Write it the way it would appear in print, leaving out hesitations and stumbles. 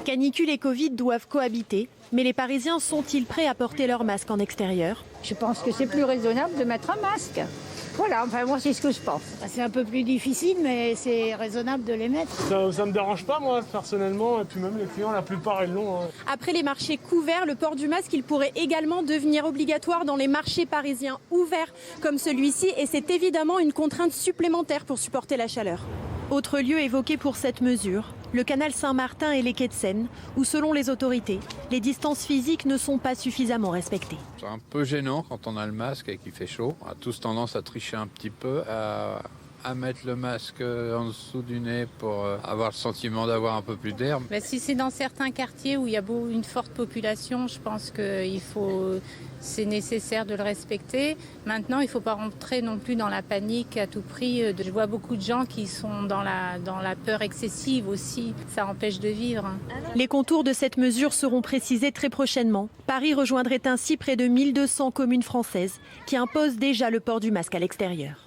Canicule et Covid doivent cohabiter, mais les Parisiens sont-ils prêts à porter leur masque en extérieur? Je pense que c'est plus raisonnable de mettre un masque. Voilà, enfin moi c'est ce que je pense. C'est un peu plus difficile, mais c'est raisonnable de les mettre. Ça me dérange pas moi personnellement, et puis même les clients la plupart ils l'ont. Après les marchés couverts, le port du masque il pourrait également devenir obligatoire dans les marchés parisiens ouverts comme celui-ci, et c'est évidemment une contrainte supplémentaire pour supporter la chaleur. Autre lieu évoqué pour cette mesure, le canal Saint-Martin et les quais de Seine, où selon les autorités, les distances physiques ne sont pas suffisamment respectées. C'est un peu gênant quand on a le masque et qu'il fait chaud. On a tous tendance à tricher un petit peu, à mettre le masque en dessous du nez pour avoir le sentiment d'avoir un peu plus d'air. Si c'est dans certains quartiers où il y a une forte population, je pense que c'est nécessaire de le respecter. Maintenant, il ne faut pas rentrer non plus dans la panique à tout prix. Je vois beaucoup de gens qui sont dans la peur excessive aussi. Ça empêche de vivre. Les contours de cette mesure seront précisés très prochainement. Paris rejoindrait ainsi près de 1200 communes françaises qui imposent déjà le port du masque à l'extérieur.